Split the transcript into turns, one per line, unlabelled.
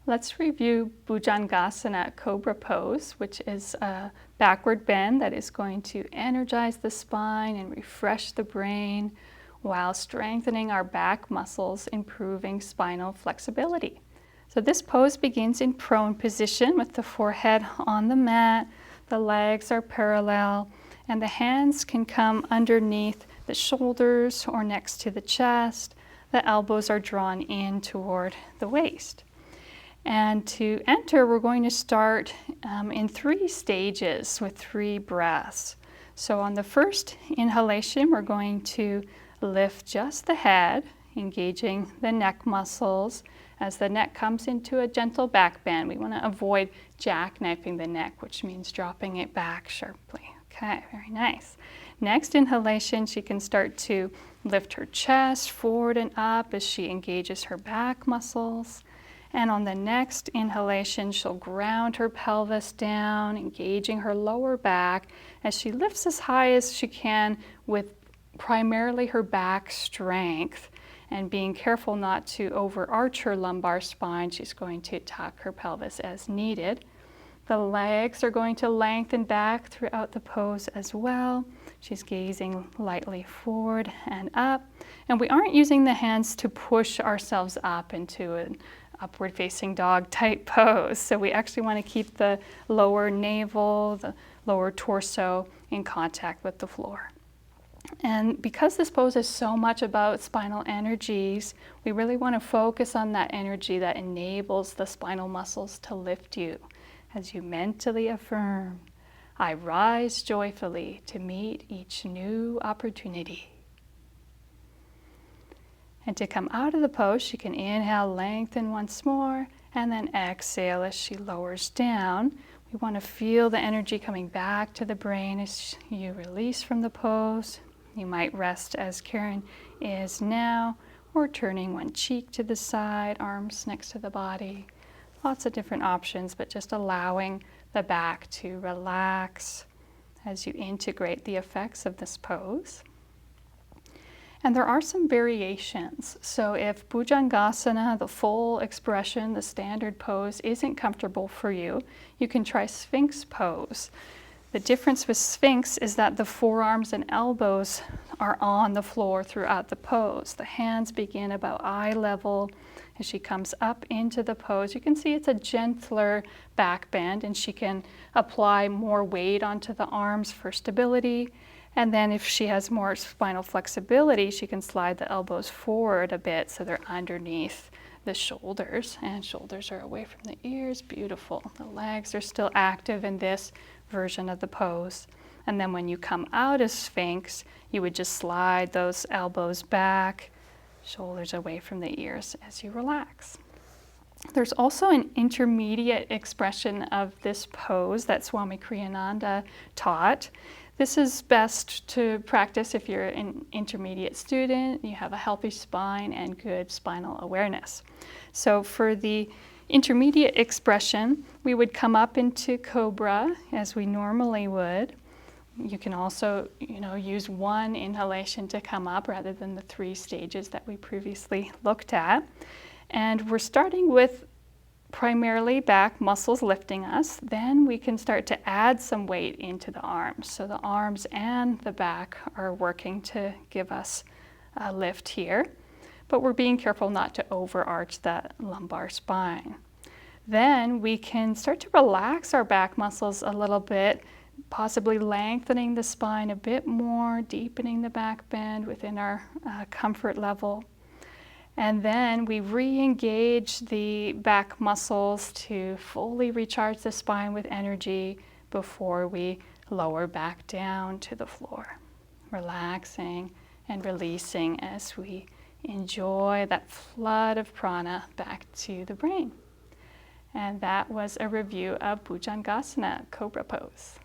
Let's review Bhujangasana, Cobra Pose, which is a backward bend that is going to energize the spine and refresh the brain while strengthening our back muscles, improving spinal flexibility. So this pose begins in prone position with the forehead on the mat, the legs are parallel, and the hands can come underneath the shoulders or next to the chest. The elbows are drawn in toward the waist. And to enter, we're going to start in 3 stages with 3 breaths. So on the first inhalation, we're going to lift just the head, engaging the neck muscles. As the neck comes into a gentle back bend, we want to avoid jackknifing the neck, which means dropping it back sharply. Okay, very nice. Next inhalation, she can start to lift her chest forward and up as she engages her back muscles. And on the next inhalation, she'll ground her pelvis down, engaging her lower back as she lifts as high as she can with primarily her back strength. And being careful not to overarch her lumbar spine, she's going to tuck her pelvis as needed. The legs are going to lengthen back throughout the pose as well. She's gazing lightly forward and up. And we aren't using the hands to push ourselves up into an upward facing dog type pose. So we actually want to keep the lower navel, the lower torso in contact with the floor. And because this pose is so much about spinal energies, we really want to focus on that energy that enables the spinal muscles to lift you as you mentally affirm, I rise joyfully to meet each new opportunity. And to come out of the pose, she can inhale, lengthen once more, and then exhale as she lowers down. We want to feel the energy coming back to the brain as you release from the pose. You might rest as Karen is now, or turning one cheek to the side, arms next to the body. Lots of different options, but just allowing the back to relax as you integrate the effects of this pose. And there are some variations. So if Bhujangasana, the full expression, the standard pose, isn't comfortable for you, you can try Sphinx Pose. The difference with Sphinx is that the forearms and elbows are on the floor throughout the pose. The hands begin about eye level as she comes up into the pose. You can see it's a gentler back bend, and she can apply more weight onto the arms for stability. And then if she has more spinal flexibility, she can slide the elbows forward a bit so they're underneath the shoulders, and shoulders are away from the ears. Beautiful. The legs are still active in this version of the pose. And then when you come out of Sphinx, you would just slide those elbows back, shoulders away from the ears as you relax. There's also an intermediate expression of this pose that Swami Kriyananda taught. This is best to practice if you're an intermediate student, you have a healthy spine and good spinal awareness. So for the intermediate expression, we would come up into Cobra as we normally would. You can also, use one inhalation to come up rather than the 3 stages that we previously looked at. And we're starting with primarily back muscles lifting us. Then we can start to add some weight into the arms. So the arms and the back are working to give us a lift here. But we're being careful not to overarch that lumbar spine. Then we can start to relax our back muscles a little bit, possibly lengthening the spine a bit more, deepening the back bend within our comfort level. And then we re-engage the back muscles to fully recharge the spine with energy before we lower back down to the floor, relaxing and releasing as we enjoy that flood of prana back to the brain. And that was a review of Bhujangasana, Cobra Pose.